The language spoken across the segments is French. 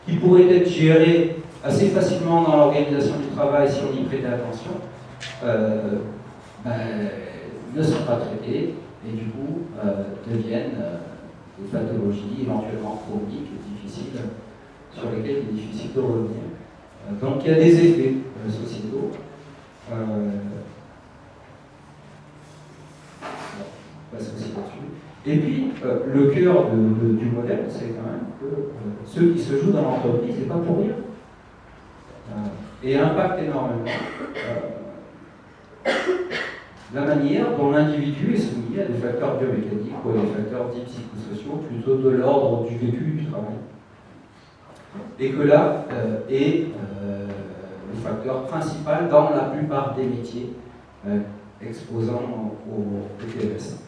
qui pourraient être gérés assez facilement dans l'organisation du travail si on y prêtait attention, ne sont pas traités et du coup deviennent des pathologies éventuellement chroniques et difficiles, sur lesquelles il est difficile de revenir. Donc il y a des effets sociétaux. On passe aussi là-dessus. Et puis, le cœur du modèle, c'est quand même que ce qui se joue dans l'entreprise n'est pas pour rien. Et impacte énormément la manière dont l'individu est soumis à des facteurs biomécaniques ou à des facteurs dits psychosociaux, plutôt de l'ordre du vécu du travail. Et que là est le facteur principal dans la plupart des métiers exposant au PTSD.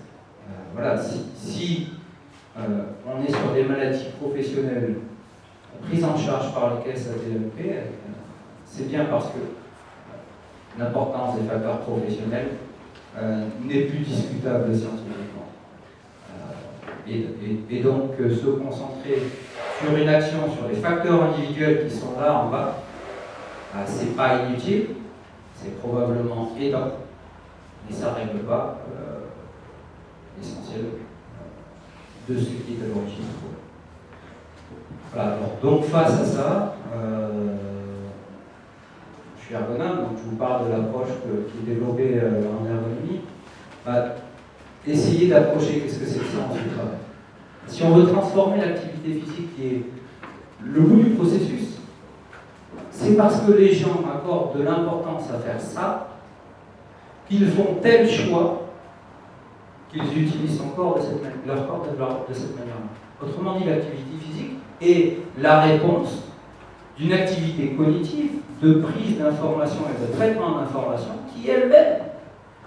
Voilà, si on est sur des maladies professionnelles prises en charge par les caisses AT-MP, c'est bien parce que l'importance des facteurs professionnels n'est plus discutable scientifiquement. Et donc se concentrer sur une action, sur les facteurs individuels qui sont là en bas, c'est pas inutile, c'est probablement aidant, mais ça ne règle pas l'essentiel de ce qui est à l'origine. Voilà, donc face à ça, je suis ergonome, donc je vous parle de l'approche qui est développée en ergonomie. Essayez d'approcher qu'est-ce que c'est le sens du travail. Si on veut transformer l'activité physique qui est le bout du processus, c'est parce que les gens accordent de l'importance à faire ça qu'ils font tel choix qu'ils utilisent leur corps de cette manière-là. Autrement dit, l'activité physique est la réponse d'une activité cognitive de prise d'information et de traitement d'information qui elle-même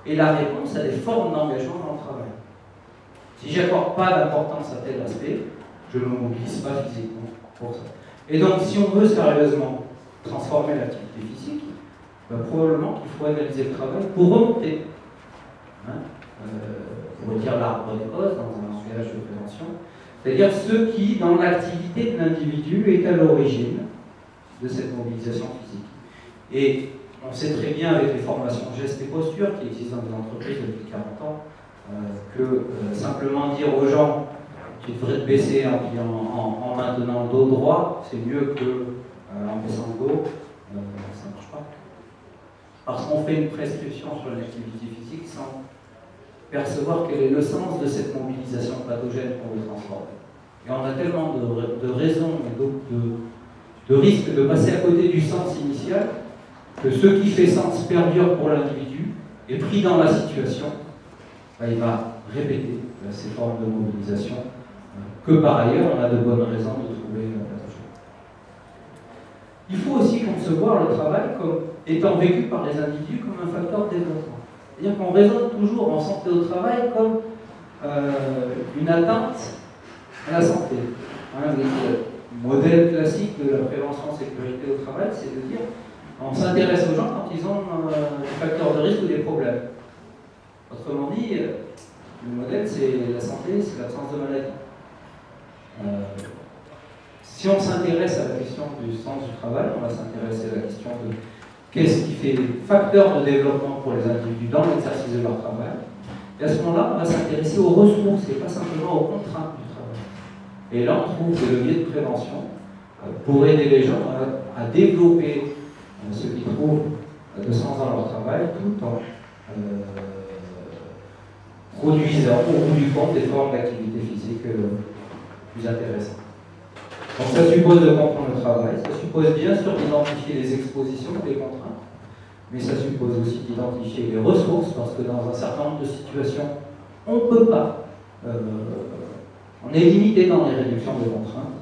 est la réponse à des formes d'engagement dans le travail. Si je n'accorde pas d'importance à tel aspect, je ne me mobilise pas physiquement pour ça. Et donc, si on veut sérieusement transformer l'activité physique, probablement qu'il faut analyser le travail pour remonter. Pour dire l'arbre des causes dans un langage de prévention, c'est-à-dire ce qui, dans l'activité de l'individu, est à l'origine de cette mobilisation physique. Et on sait très bien avec les formations gestes et postures qui existent dans des entreprises depuis 40 ans, que simplement dire aux gens tu devrais te baisser en maintenant le dos droit, c'est mieux que en baissant le dos, ça ne marche pas. Parce qu'on fait une prescription sur l'activité physique sans percevoir quel est le sens de cette mobilisation pathogène pour le transformer. Et on a tellement de raisons et donc de risques de passer à côté du sens initial que ce qui fait sens perdure pour l'individu est pris dans la situation, il va répéter ces formes de mobilisation que par ailleurs on a de bonnes raisons de trouver pathogène. Il faut aussi concevoir le travail comme étant vécu par les individus comme un facteur de développement. C'est-à-dire qu'on raisonne toujours en santé au travail comme une atteinte à la santé. Le modèle classique de la prévention sécurité au travail, c'est de dire on s'intéresse aux gens quand ils ont des facteurs de risque ou des problèmes. Autrement dit, le modèle, c'est la santé, c'est l'absence de maladie. Si on s'intéresse à la question du sens du travail, on va s'intéresser à la question de qu'est-ce qui fait facteur de développement pour les individus dans l'exercice de leur travail. Et à ce moment-là, on va s'intéresser aux ressources et pas simplement aux contraintes du travail. Et là, on trouve des leviers de prévention pour aider les gens à développer ce qu'ils trouvent de sens dans leur travail, tout en produisant au bout du compte des formes d'activité physique plus intéressantes. Donc ça suppose de comprendre le travail, ça suppose bien sûr d'identifier les expositions, les contraintes, mais ça suppose aussi d'identifier les ressources, parce que dans un certain nombre de situations, on ne peut pas, on est limité dans les réductions de contraintes.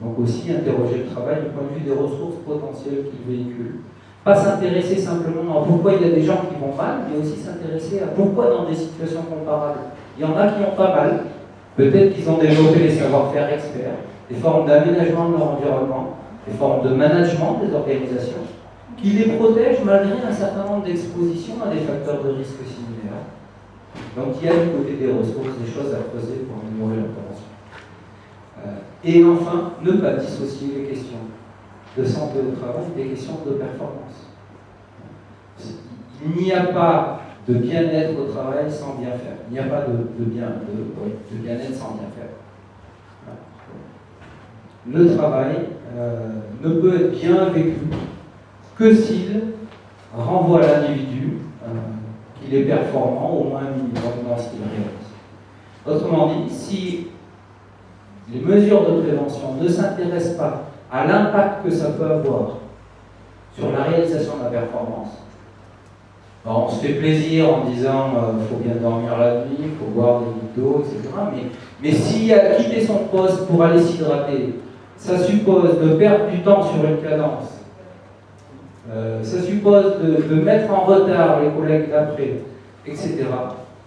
Donc aussi interroger le travail du point de vue des ressources potentielles qu'il véhicule. Pas s'intéresser simplement à pourquoi il y a des gens qui vont mal, mais aussi s'intéresser à pourquoi dans des situations comparables, il y en a qui ont pas mal, peut-être qu'ils ont développé les savoir-faire experts, des formes d'aménagement de leur environnement, des formes de management des organisations, qui les protègent malgré un certain nombre d'expositions à des facteurs de risque similaires. Donc il y a du côté des ressources des choses à creuser pour améliorer la prévention. Et enfin, ne pas dissocier les questions de santé au travail des questions de performance. Il n'y a pas de bien-être au travail sans bien faire. Il n'y a pas de bien-être sans bien faire. Le travail ne peut être bien vécu que s'il renvoie à l'individu qu'il est performant, au moins minimum dans ce qu'il réalise. Autrement dit, si les mesures de prévention ne s'intéressent pas à l'impact que ça peut avoir sur la réalisation de la performance, alors on se fait plaisir en disant faut bien dormir la nuit, il faut boire des litres d'eau, etc. Mais si quitter son poste pour aller s'hydrater, ça suppose de perdre du temps sur une cadence, ça suppose de mettre en retard les collègues d'après, etc.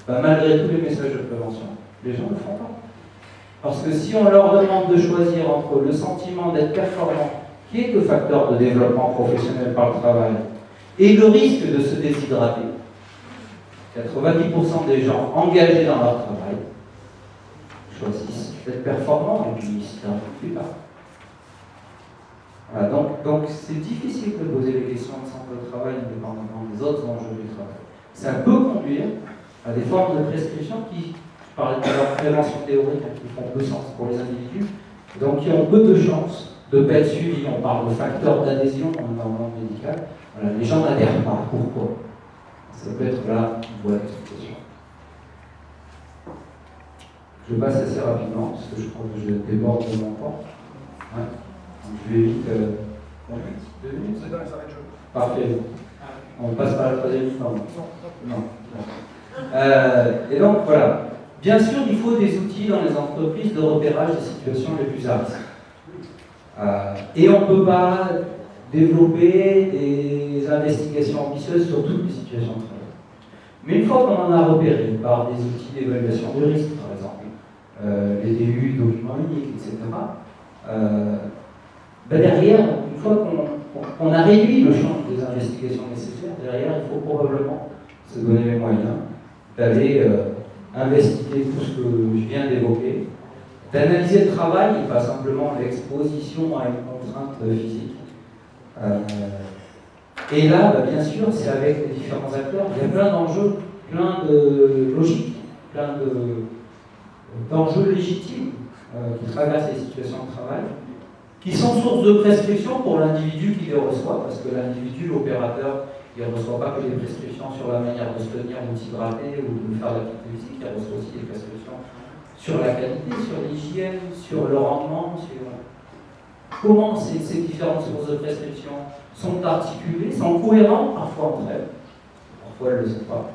Malgré tous les messages de prévention, les gens ne le font pas. Parce que si on leur demande de choisir entre le sentiment d'être performant, qui est le facteur de développement professionnel par le travail, et le risque de se déshydrater, 90% des gens engagés dans leur travail choisissent d'être performants et puis ils s'hydratent plus tard. Voilà, donc c'est difficile de poser les questions de santé au travail indépendamment des autres enjeux du travail. Ça peut conduire à des formes de prescription qui, je parlais de leur prévention théorique, qui font peu sens pour les individus, donc qui ont peu de chances de ne pas être suivis. On parle de facteurs d'adhésion dans le monde médical. Voilà, les gens n'adhèrent pas. Pourquoi? Ça peut être là une voie d'explication. Je passe assez rapidement, parce que je crois que je déborde de mon temps. Ouais. Donc je vais vite. 2 minutes. C'est dans les arrêts de jeu. Parfait. On passe par la troisième mi-temps. Non. Et donc voilà. Bien sûr, il faut des outils dans les entreprises de repérage des situations les plus à risque. Et on ne peut pas développer des investigations ambitieuses sur toutes les situations de travail. Mais une fois qu'on en a repéré par des outils d'évaluation de risque, par exemple, les DU, documents uniques, etc., derrière, une fois qu'on a réduit le champ des investigations nécessaires, derrière, il faut probablement se donner les moyens d'aller investiguer tout ce que je viens d'évoquer, d'analyser le travail et pas simplement l'exposition à une contrainte physique. Et là, bien sûr, c'est avec les différents acteurs. Il y a plein d'enjeux, plein de logiques, plein d'enjeux légitimes qui traversent les situations de travail, qui sont source de prescription pour l'individu qui les reçoit, parce que l'individu, l'opérateur, il ne reçoit pas que des prescriptions sur la manière de se tenir ou de s'hydrater ou de faire l'activité physique, il reçoit aussi des prescriptions sur la qualité, sur l'hygiène, sur le rendement, sur comment ces différentes sources de prescription sont articulées, sont cohérentes parfois entre elles, parfois elles ne le sont pas,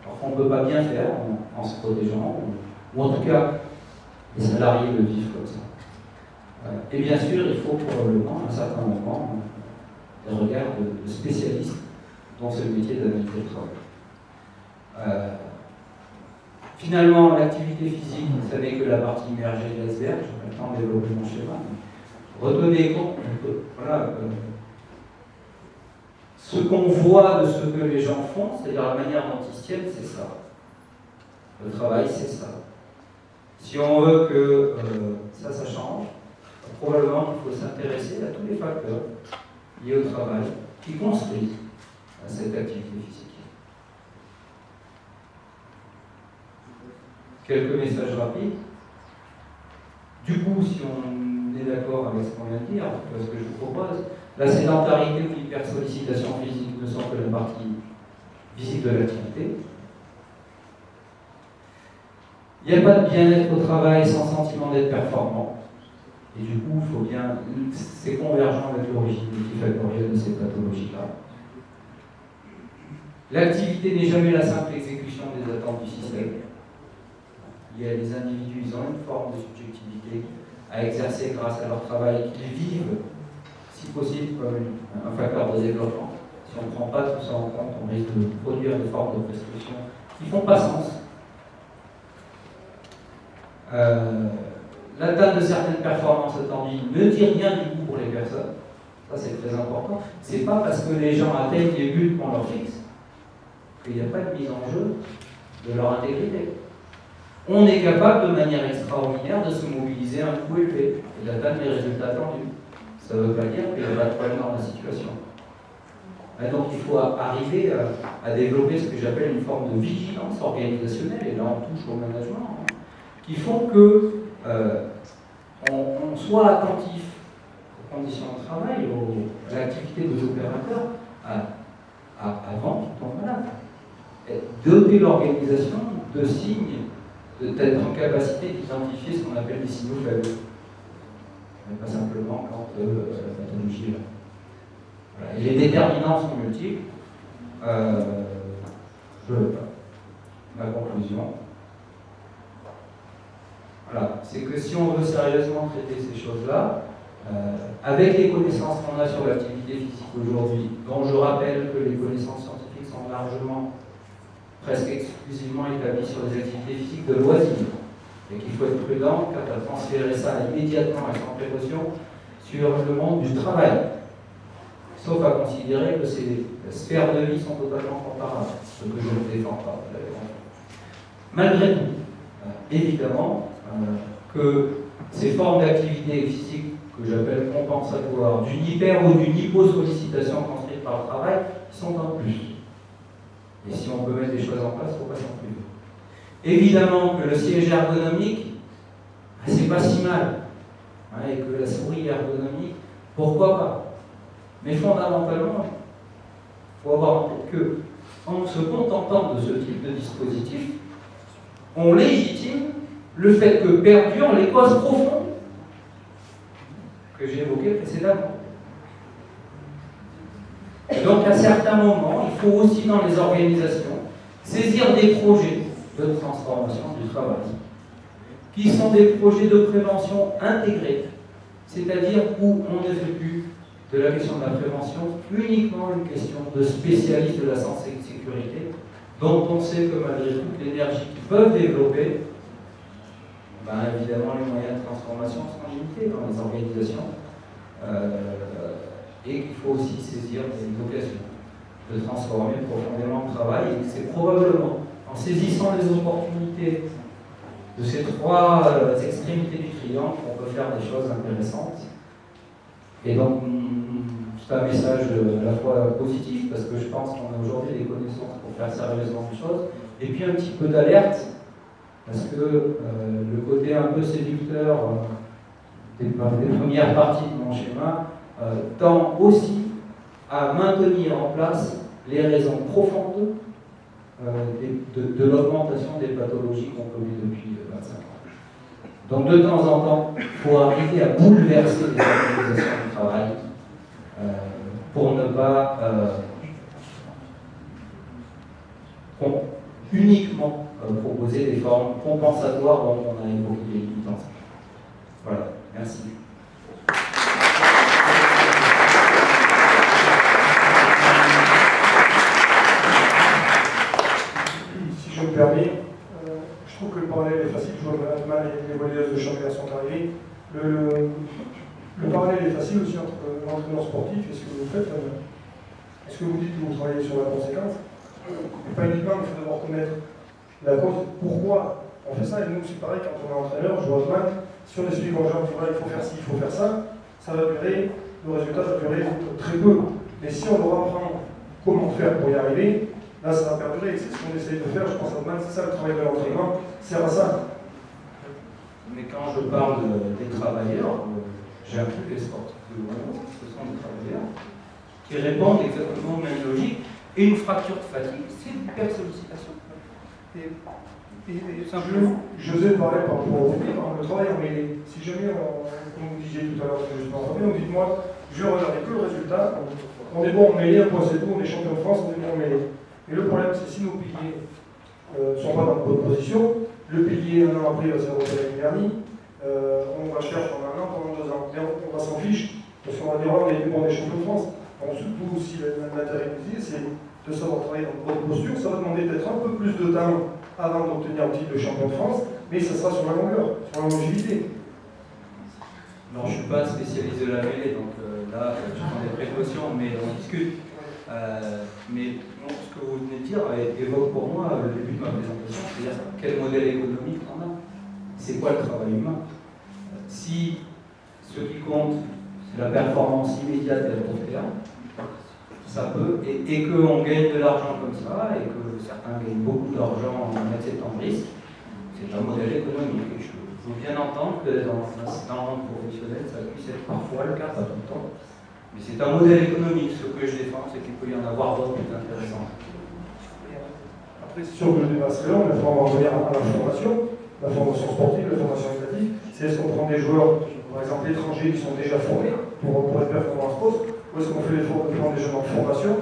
parfois on ne peut pas bien faire en se protégeant, ou en tout cas les salariés le vivent comme ça. Et bien sûr, il faut probablement à un certain moment des regards de spécialistes dont c'est le métier d'analyser le travail. Finalement, l'activité physique, ça n'est que la partie immergée de l'iceberg. Je n'ai pas le temps de développer mon schéma. Retenez compte, voilà, ce qu'on voit de ce que les gens font, c'est-à-dire la manière dont ils se tiennent, c'est ça. Le travail, c'est ça. Si on veut que ça change, probablement qu'il faut s'intéresser à tous les facteurs liés au travail qui construisent cette activité physique. Quelques messages rapides. Du coup, si on est d'accord avec ce qu'on vient de dire, ce que je vous propose, la sédentarité ou l'hypersollicitation physique ne sont que la partie visible de l'activité. Il n'y a pas de bien-être au travail sans sentiment d'être performant. Et du coup, il faut bien. C'est convergent avec l'origine multifactorielle de ces pathologies-là. L'activité n'est jamais la simple exécution des attentes du système. Il y a des individus, ils ont une forme de subjectivité à exercer grâce à leur travail, qu'ils vivent, si possible, comme un facteur de développement. Si on ne prend pas tout ça en compte, on risque de produire des formes de prescription qui ne font pas sens. L'atteinte de certaines performances attendues ne dit rien du coup pour les personnes. Ça, c'est très important. C'est pas parce que les gens atteignent les buts qu'on leur fixe qu'il n'y a pas de mise en jeu de leur intégrité. on est capable de manière extraordinaire de se mobiliser à un coût élevé et d'atteindre les résultats attendus. Ça ne veut pas dire qu'il n'y a pas de problème dans la situation. Et donc il faut arriver à développer ce que j'appelle une forme de vigilance organisationnelle, et là on touche au management, qui font que on soit attentif aux conditions de travail, à l'activité des opérateurs, avant qu'ils tombent malades. Doter l'organisation de signes, d'être en capacité d'identifier ce qu'on appelle des signaux faibles. Mais pas simplement quand la pathologie est là. Voilà. Et les déterminants sont multiples. Ma conclusion, voilà, c'est que si on veut sérieusement traiter ces choses-là, avec les connaissances qu'on a sur l'activité physique aujourd'hui, dont je rappelle que les connaissances scientifiques sont largement, presque exclusivement établies sur les activités physiques de loisirs, et qu'il faut être prudent quant à transférer ça immédiatement et sans précaution sur le monde du travail, sauf à considérer que ces sphères de vie sont totalement comparables, ce que je ne défends pas. Malgré tout, évidemment, que ces formes d'activité physique que j'appelle compensatoires, d'une hyper ou d'une hyposollicitation construite par le travail, sont en plus. Et si on peut mettre des choses en place, il ne faut pas s'en priver. Évidemment que le siège ergonomique, c'est pas si mal. Et que la souris ergonomique, pourquoi pas. Mais fondamentalement, il faut avoir en tête que, en se contentant de ce type de dispositif, on légitime le fait que perdurent les causes profondes que j'ai évoquées précédemment. Et donc, à certains moments, il faut aussi dans les organisations saisir des projets de transformation du travail, qui sont des projets de prévention intégrés, c'est-à-dire où on ne fait plus de la question de la prévention uniquement une question de spécialistes de la santé et de sécurité, dont on sait que malgré toute l'énergie qu'ils peuvent développer, évidemment les moyens de transformation sont limités dans les organisations, et qu'il faut aussi saisir des occasions de transformer profondément le travail, et c'est probablement en saisissant les opportunités de ces trois extrémités du triangle qu'on peut faire des choses intéressantes. Et donc, c'est un message à la fois positif, parce que je pense qu'on a aujourd'hui des connaissances pour faire sérieusement les choses, et puis un petit peu d'alerte, parce que le côté un peu séducteur des premières parties de mon schéma tend aussi à maintenir en place les raisons profondes de l'augmentation des pathologies qu'on connaît depuis 25 ans. Donc de temps en temps, il faut arriver à bouleverser les organisations du travail pour ne pas uniquement proposer des formes compensatoires dont on a évoqué les limitances. Voilà, merci. Si je me permets, je trouve que le parallèle est facile. Je vois mal les volleyeuses de championnat sont arrivées. Le parallèle est facile aussi entre l'entraîneur sportif et ce que vous faites. Est-ce que vous dites que vous travaillez sur la conséquence? Et pas uniquement, il faut devoir connaître la cause, pourquoi on fait ça. Et nous, c'est pareil, quand on est entraîneur, je vois mal, si on est suivi comme genre, il faut faire ci, il faut faire ça va durer, le résultat va durer très peu. Mais si on doit apprendre comment faire pour y arriver, là, ça va perdurer. C'est ce qu'on essaye de faire, je pense, c'est ça le travail de l'entraînement, sert à ça. Mais quand je parle des travailleurs, j'inclus les sportifs de haut niveau, ce sont des travailleurs qui répondent exactement aux mêmes logiques. Et une fracture de fatigue, c'est une hypersollicitation. Et simplement. José parlait par rapport au travail emmêlé. Si jamais, comme vous disiez tout à l'heure, on dit moi, je regarde que le résultat, on est bon en mêlée, un point c'est tout, on est champion de France, on est bon en mêlée. Et le problème, c'est si nos piliers ne sont pas dans de bonne position, le pilier, un an après, il va se repérer une hernie, on va chercher pendant un an, pendant 2 ans. Et on va s'en fiche, parce qu'on va dire, on est bon des champions de France. Donc, surtout, si l'intérêt que c'est de savoir travailler dans de bonne posture. Ça va demander peut-être un peu plus de temps avant d'obtenir le titre de champion de France, mais ça sera sur la longueur, sur la longévité. Non, je ne suis pas spécialiste de la mêlée, donc là, je prends des précautions, mais on discute. Mais non, ce que vous venez de dire évoque pour moi le début de ma présentation, c'est-à-dire quel modèle économique on a. c'est quoi le travail humain. Si ce qui compte, c'est la performance immédiate et à court terme, ça peut, et qu'on gagne de l'argent comme ça, et que certains gagnent beaucoup d'argent en acceptant le risque, c'est un modèle économique. Et je veux bien entendre que dans le monde professionnel, ça puisse être parfois le cas, pas tout le temps. Mais c'est un modèle économique. Ce que je défends, c'est qu'il peut y en avoir d'autres plus intéressants. Après, c'est sûr que le débat serait long, mais on va revenir à la formation sportive, la formation éducative. C'est est-ce qu'on prend des joueurs, par exemple étrangers, qui sont déjà formés pour être performants en sport, ou est-ce qu'on fait l'effort de prendre des jeunes en formation,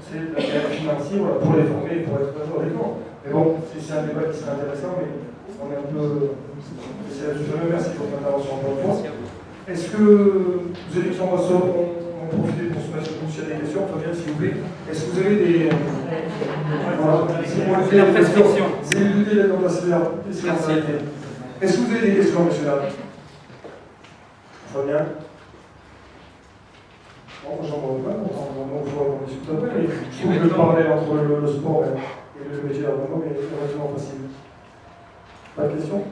c'est la carrière financière voilà, pour les former et pour être honnêtement. Mais bon, c'est un débat qui serait intéressant, mais on est un peu. Je vous remercie pour votre intervention encore une fois. Est-ce que vous avez dit qu'on va profiter pour se mettre s'il y a des questions, Fabien, s'il vous plaît. Est-ce que vous avez des. Voilà, c'est la prescription. C'est l'idée d'être dans la sévère. Est-ce que vous avez des questions, monsieur Larry? Fabien? Bon, j'en vois pas, on discute après, mais je trouve que le parallèle entre le sport et le métier d'ergonome est relativement facile. Pas de questions?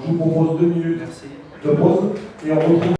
Je vous propose 2 minutes de pause et on retrouve.